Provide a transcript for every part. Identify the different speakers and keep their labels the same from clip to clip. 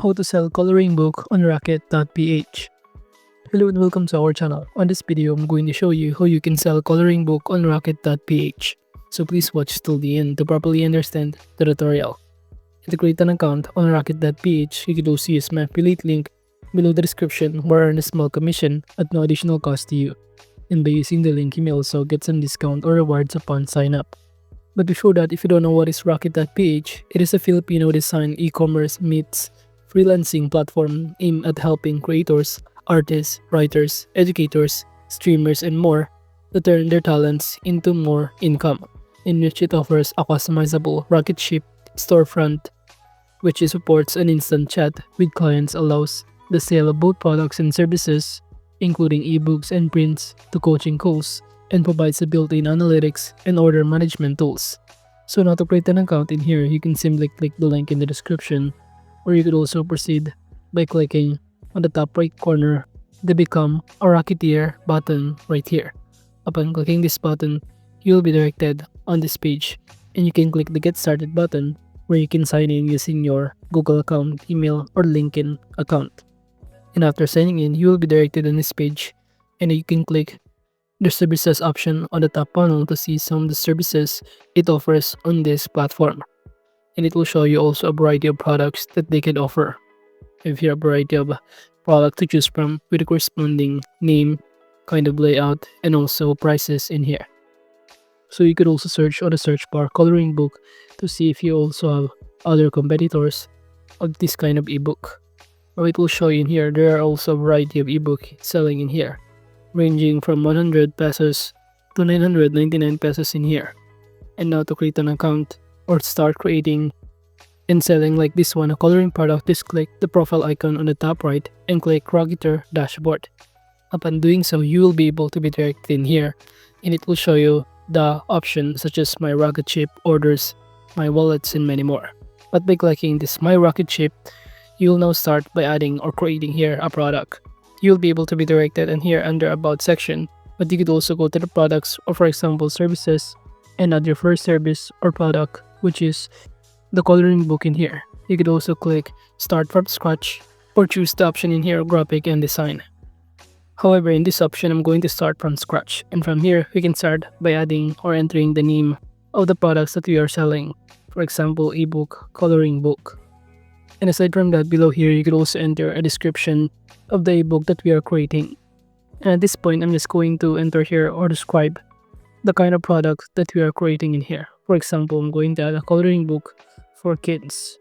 Speaker 1: How to sell coloring book on Raket.PH. Hello and welcome to our channel. On this video, I'm going to show you how you can sell coloring book on Raket.PH. So please watch till the end to properly understand the tutorial. To create an account on Raket.PH, you can also use my affiliate link below the description where I earn a small commission at no additional cost to you. And by using the link, you may also get some discount or rewards upon sign up. But before that, if you don't know what is Raket.PH, it is a Filipino design e-commerce meets freelancing platform aimed at helping creators, artists, writers, educators, streamers, and more to turn their talents into more income, in which it offers a customizable rocket ship storefront, which supports an instant chat with clients, allows the sale of both products and services, including ebooks and prints, to coaching calls, and provides a built-in analytics and order management tools. So now to create an account in here, you can simply click the link in the description, or you could also proceed by clicking on the top right corner the Become a Rocketeer button right here. Upon clicking this button, you will be directed on this page, and you can click the Get Started button where you can sign in using your Google account, email, or LinkedIn account. And after signing in, you will be directed on this page, and you can click the services option on the top panel to see some of the services it offers on this platform. And it will show you also a variety of products that they can offer. If you have a variety of products to choose from with a corresponding name, kind of layout, and also prices in here. So you could also search on the search bar coloring book to see if you also have other competitors of this kind of ebook. Or it will show you in here there are also a variety of ebook selling in here, ranging from 100 pesos to 999 pesos in here. And now to create an account or start creating and selling like this one, a coloring product, just click the profile icon on the top right and click Rocketeer Dashboard. Upon doing so, you will be able to be directed in here, and it will show you the options such as My Rocket Ship, Orders, My Wallets, and many more. But by clicking this My Rocket Ship, you will now start by adding or creating here a product. You'll be able to be directed in here under About section, but you could also go to the products or for example services and add your first service or product, which is the coloring book in here. You could also click Start from Scratch or choose the option in here Graphic and Design. However, in this option, I'm going to start from scratch, and from here, we can start by adding or entering the name of the products that we are selling. For example, ebook, coloring book. And aside from that, below here, you could also enter a description of the ebook that we are creating. And at this point, I'm just going to enter here or describe the kind of product that we are creating in here. For example, I'm going to add a coloring book for kids.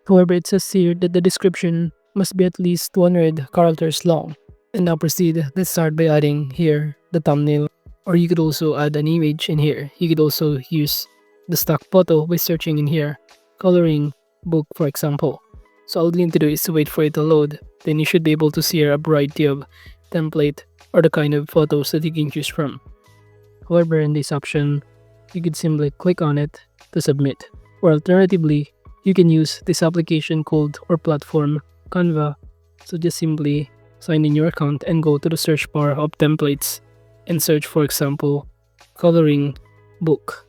Speaker 1: However, it says here that the description must be at least 200 characters long. And now proceed. Let's start by adding here the thumbnail, or you could also add an image in here. You could also use the stock photo by searching in here coloring book, for example. So all you need to do is to wait for it to load. Then you should be able to see here a variety of template or the kind of photos that you can choose from. However, in this option, you could simply click on it to submit. Or alternatively, you can use this application called or platform Canva. So just simply sign in your account and go to the search bar of templates and search, for example, coloring book.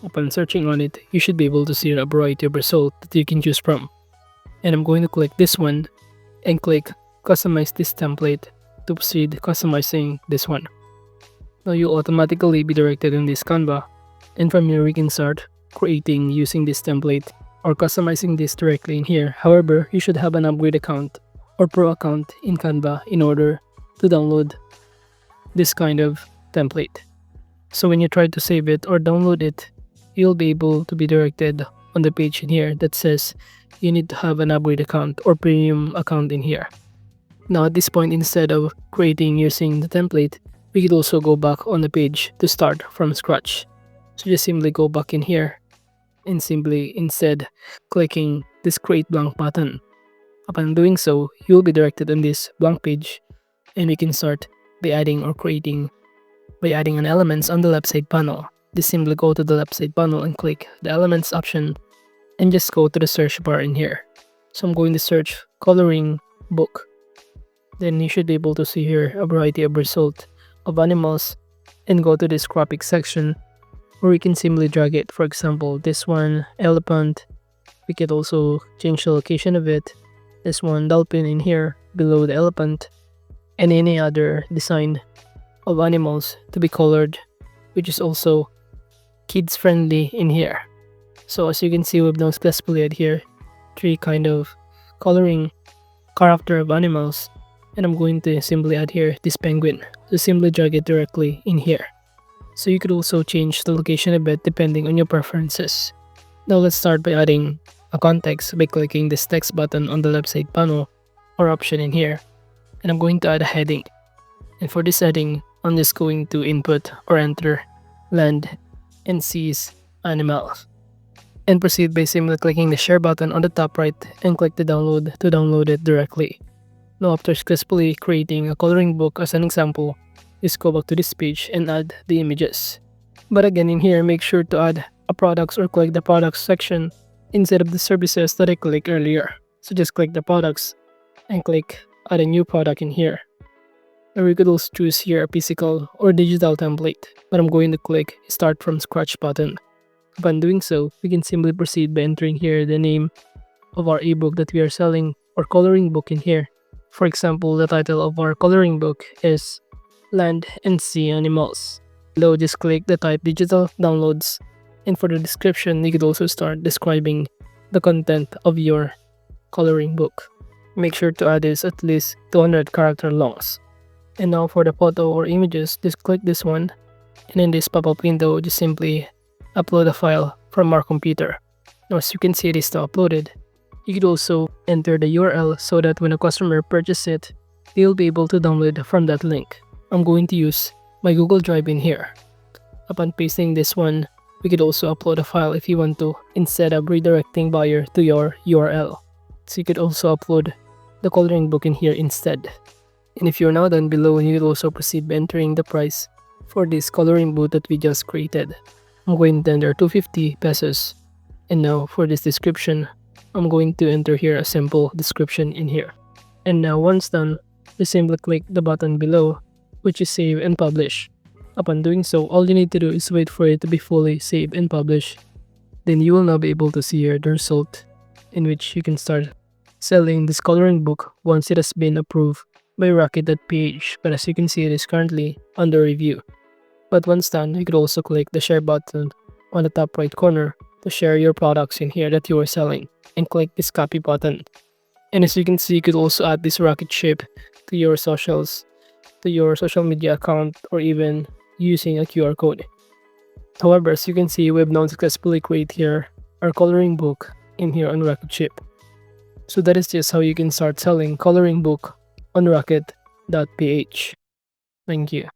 Speaker 1: Upon searching on it, you should be able to see a variety of results that you can choose from. And I'm going to click this one and click customize this template to proceed customizing this one. Now you'll automatically be directed in this Canva, and from here we can start creating using this template or customizing this directly in here. However, you should have an upgrade account or pro account in Canva in order to download this kind of template. So when you try to save it or download it, you'll be able to be directed on the page in here that says you need to have an upgrade account or premium account in here. Now at this point, instead of creating using the template, we could also go back on the page to start from scratch. So just simply go back in here and simply instead clicking this create blank button. Upon doing so, you will be directed on this blank page, and we can start by adding or creating by adding an elements on the left side panel. Just simply go to the left side panel and click the elements option and just go to the search bar in here. So I'm going to search coloring book. Then you should be able to see here a variety of result of animals and go to this graphic section where we can simply drag it. For example, this one, elephant. We could also change the location of it this one dolphin in here below the elephant, and any other design of animals to be colored, which is also kids friendly in here. So as you can see, we've now successfully add here 3 kind of coloring character of animals, and I'm going to simply add here this penguin. So simply drag it directly in here. So you could also change the location a bit depending on your preferences. Now let's start by adding a context by clicking this text button on the left side panel or option in here, and I'm going to add a heading. And for this heading, I'm just going to input or enter land and seas animals, and proceed by simply clicking the share button on the top right and click the download to download it directly. Now after successfully creating a coloring book as an example, just go back to this page and add the images. But again, in here, make sure to add a products or click the products section instead of the services that I clicked earlier. So just click the products and click add a new product in here. Or we could also choose here a physical or digital template, but I'm going to click start from scratch button. Upon doing so, we can simply proceed by entering here the name of our ebook that we are selling or coloring book in here. For example, the title of our coloring book is Land and Sea Animals. Below, just click the type digital downloads, and for the description, you could also start describing the content of your coloring book. Make sure to add this at least 200 character longs. And now for the photo or images, just click this one, and in this pop-up window, just simply upload a file from our computer. Now as you can see, it is now uploaded. You could also enter the URL so that when a customer purchases it, they'll be able to download from that link. I'm going to use my Google Drive in here. Upon pasting this one, we could also upload a file if you want to, instead of redirecting buyer to your URL. So you could also upload the coloring book in here instead. And if you're now done below, you could also proceed by entering the price for this coloring book that we just created. I'm going to enter 250 pesos. And now for this description, I'm going to enter here a simple description in here. And now once done, just simply click the button below, which is save and publish. Upon doing so, all you need to do is wait for it to be fully saved and published. Then you will now be able to see here the result, in which you can start selling this coloring book once it has been approved by Raket.PH. But as you can see, it is currently under review. But once done, you could also click the share button on the top right corner to share your products in here that you are selling, and click this copy button. And as you can see, you could also add this rocket ship to your socials, to your social media account, or even using a QR code. However, as you can see, we've now successfully created here our coloring book in here on Raket. So that is just how you can start selling coloring book on Raket.PH. Thank you.